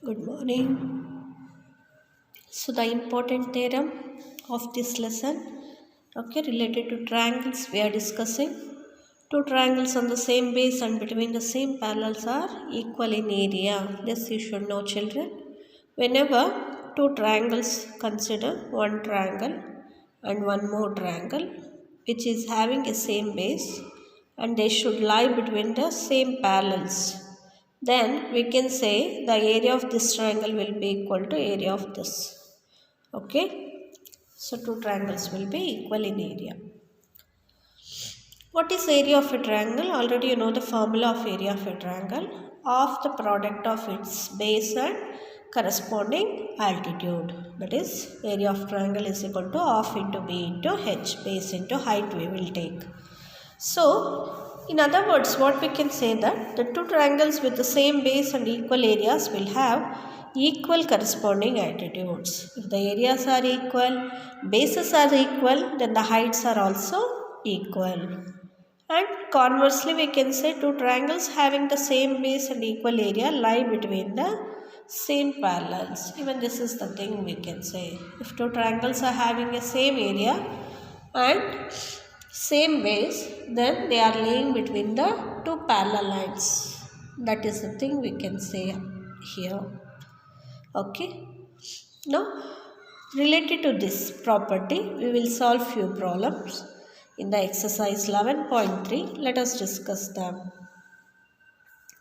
Good morning. So the important theorem of this lesson, related to triangles we are discussing. Two triangles on the same base and between the same parallels are equal in area. This you should know, children. Whenever two triangles, consider one triangle and one more triangle which is having a same base and they should lie between the same parallels, then we can say the area of this triangle will be equal to area of this. Okay, so two triangles will be equal in area. What is area of a triangle? Already you know the formula of area of a triangle, of the product of its base and corresponding altitude. That is, area of triangle is equal to half into b into h, base into height we will take. So in other words, what we can say that the two triangles with the same base and equal areas will have equal corresponding altitudes. If the areas are equal, bases are equal, then the heights are also equal. And conversely, we can say two triangles having the same base and equal area lie between the same parallels. Even this is the thing we can say. If two triangles are having a same area and same base, then they are laying between the two parallel lines. That is the thing we can say here. Okay. Now, related to this property, we will solve few problems in the exercise 11.3. Let us discuss them.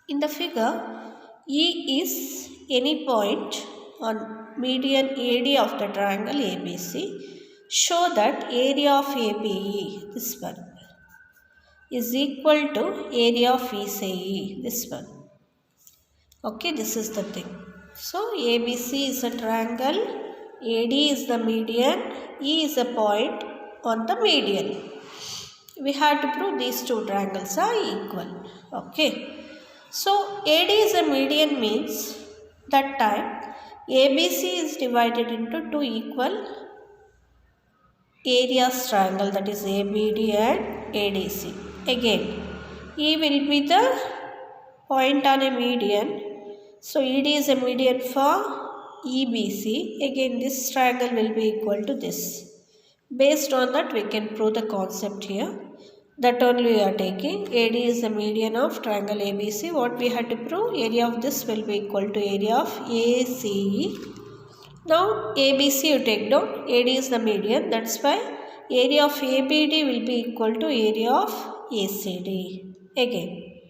In the figure, E is any point on median AD of the triangle ABC. Show that area of ABE, this one, is equal to area of ECE, this one. Okay, this is the thing. So, ABC is a triangle, AD is the median, E is a point on the median. We have to prove these two triangles are equal. Okay. So, AD is a median means that time ABC is divided into two equal areas triangle, that is ABD and ADC. Again, E will be the point on a median. So, ED is a median for EBC. Again, this triangle will be equal to this. Based on that, we can prove the concept here. That only we are taking. AD is the median of triangle ABC. What we had to prove? Area of this will be equal to area of ACE. Now, ABC you take down. AD is the median. That's why area of ABD will be equal to area of ACD. Again,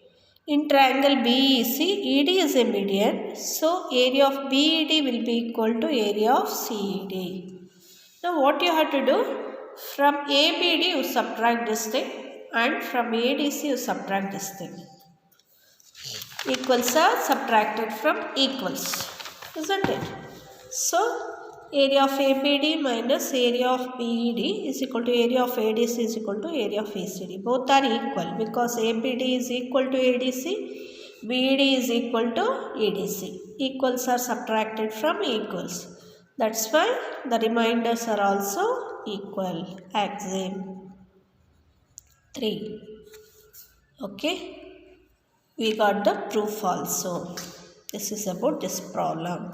in triangle BEC, ED is a median. So, area of BED will be equal to area of CED. Now, what you have to do? From ABD you subtract this thing and from ADC you subtract this thing. Equals are subtracted from equals, isn't it? So, area of ABD minus area of BED is equal to area of ADC is equal to area of ACD. Both are equal because ABD is equal to ADC, BED is equal to ADC. Equals are subtracted from equals. That's why the remainders are also equal. Axiom 3. Okay. We got the proof also. This is about this problem.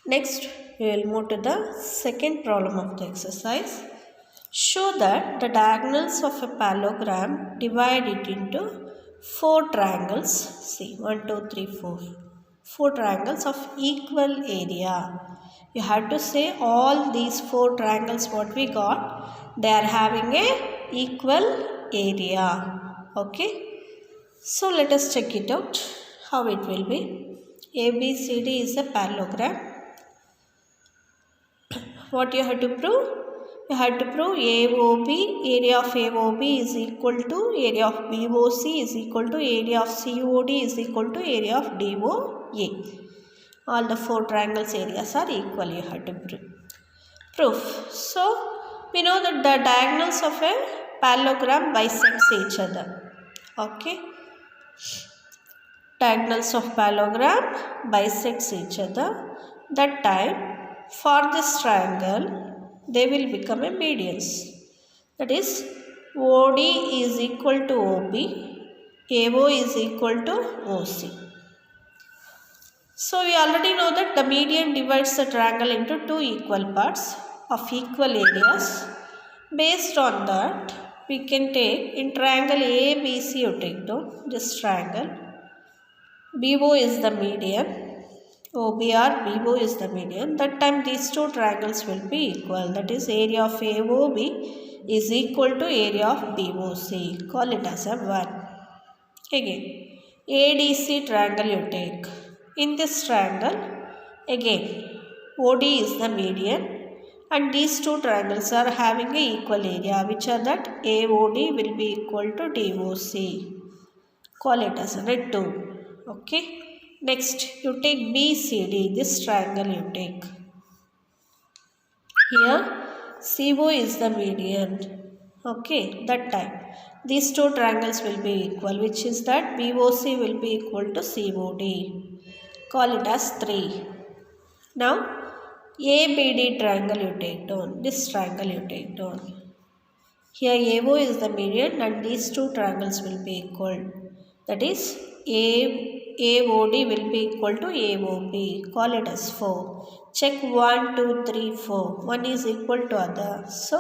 Next, we will move to the second problem of the exercise. Show that the diagonals of a parallelogram divide it into four triangles. See, 1, 2, 3, 4. Four triangles of equal area. You have to say all these four triangles what we got, they are having a equal area. Okay. So let us check it out how it will be. ABCD is a parallelogram. What you have to prove? You have to prove AOB, area of AOB is equal to area of BOC is equal to area of COD is equal to area of DOA. All the four triangles areas are equal, you have to prove. So, we know that the diagonals of a parallelogram bisects each other. Okay. Diagonals of parallelogram bisects each other. That time, for this triangle, they will become a medians. That is, OD is equal to OB, AO is equal to OC. So we already know that the median divides the triangle into two equal parts of equal areas. Based on that, we can take in triangle ABC, you take down this triangle. BO is the median. OBR, BO is the median. That time these two triangles will be equal. That is area of AOB is equal to area of BOC. Call it as a 1. Again, ADC triangle you take. In this triangle, again, OD is the median and these two triangles are having a equal area, which are that AOD will be equal to DOC. Call it as a 2. Okay. Next, you take BCD, this triangle you take. Here, CO is the median. Okay, that time. These two triangles will be equal, which is that BOC will be equal to COD. Call it as 3. Now, ABD triangle you take down. This triangle you take down. Here AO is the median and these two triangles will be equal. That is AOD will be equal to AOB. Call it as 4. Check 1, 2, 3, 4. 1 is equal to other. So,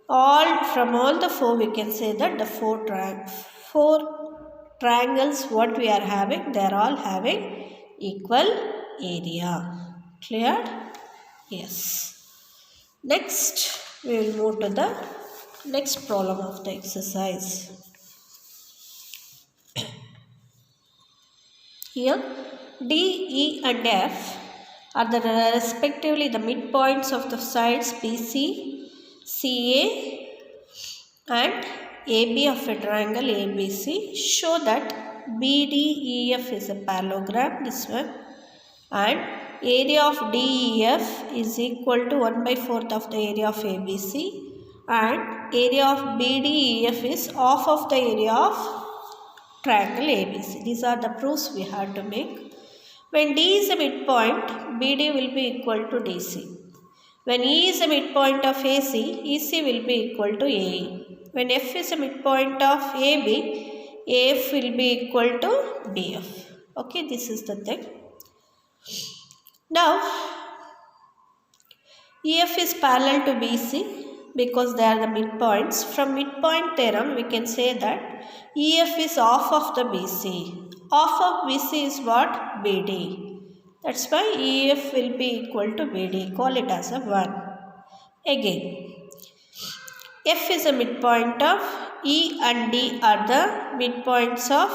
from all the 4 we can say that the 4 triangles what we are having, they are all having equal area. Clear? Yes. Next, we will move to the next problem of the exercise. Here, D, E and F are the respectively the midpoints of the sides BC, CA and AB of a triangle ABC. Show that BDEF is a parallelogram, this one, and area of DEF is equal to 1/4 of the area of ABC and area of BDEF is half of the area of triangle ABC. These are the proofs we have to make. When D is a midpoint, BD will be equal to DC. When E is a midpoint of AC, EC will be equal to AE. When F is a midpoint of AB, AF will be equal to BF. Okay, this is the thing. Now, EF is parallel to BC because they are the midpoints. From midpoint theorem, we can say that EF is half of the BC. Half of BC is what? BD. That's why EF will be equal to BD. Call it as a 1. Again, F is a midpoint of E and D are the midpoints of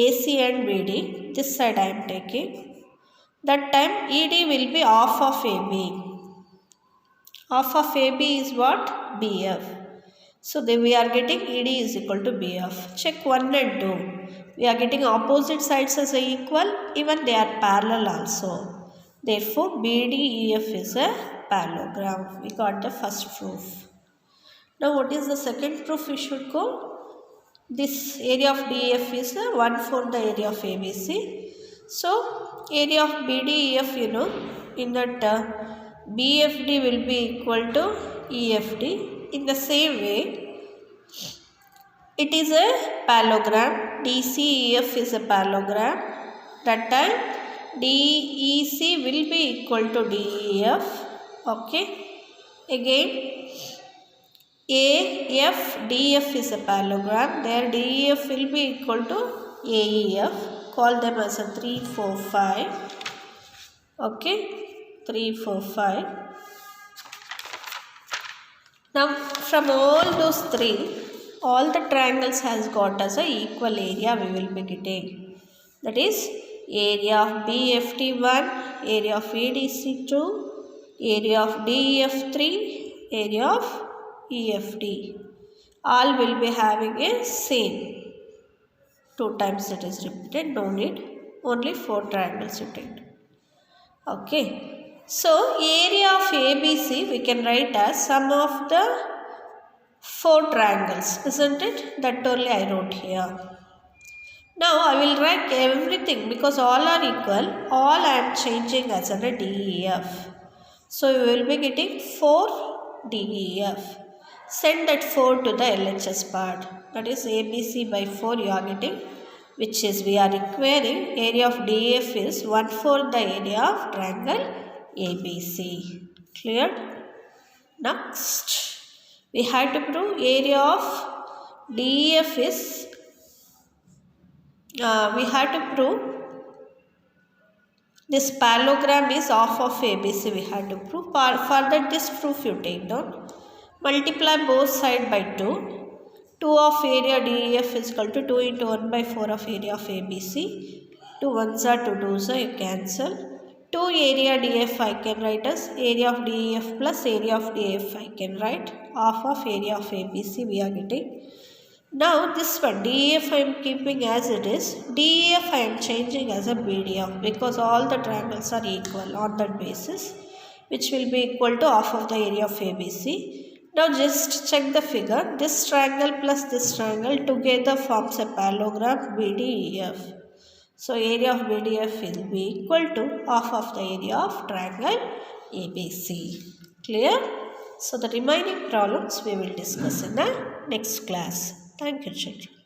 AC and BD. This side I am taking. That time ED will be half of AB. Half of AB is what? BF. So we are getting ED is equal to BF. Check 1 and 2. We are getting opposite sides as a equal. Even they are parallel also. Therefore, BDEF is a parallelogram. We got the first proof. Now what is the second proof we should go? This area of DEF is 1/4 the area of ABC. So, area of BDEF, you know, in that BFD will be equal to EFD. In the same way, it is a parallelogram. DCEF is a parallelogram. That time DEC will be equal to DEF. Okay. Again, AFDF is a parallelogram. There DEF will be equal to AEF. Call them as a 3, 4, 5. Okay. 3, 4, 5. Now from all those 3, all the triangles has got as a equal area we will be getting. That is area of BFT1, area of ADC2, area of DEF3, area of EFD. All will be having a same. 2 times it is repeated, no need. Only 4 triangles you take. Okay. So, area of ABC we can write as sum of the 4 triangles, isn't it? That only I wrote here. Now, I will write everything because all are equal. All I am changing as a DEF. So, we will be getting 4 DEF. Send that 4 to the LHS part. That is ABC by 4 you are getting which is we are requiring area of DEF is 1/4 the area of triangle ABC. Clear? Next, we have to prove area of DEF is, we have to prove this parallelogram is half of ABC. We have to prove. For that, this proof you take down. Multiply both sides by 2. 2 of area DEF is equal to 2 into 1/4 of area of ABC. 2 ones are 2 2s are, you cancel. 2 area DF I can write as area of DEF plus area of DF I can write. Half of area of ABC we are getting. Now this one DEF I am keeping as it is. DEF I am changing as a BDF because all the triangles are equal on that basis, which will be equal to half of the area of ABC. Now just check the figure. This triangle plus this triangle together forms a parallelogram BDEF. So area of BDF will be equal to half of the area of triangle ABC. Clear? So the remaining problems we will discuss in the next class. Thank you, children.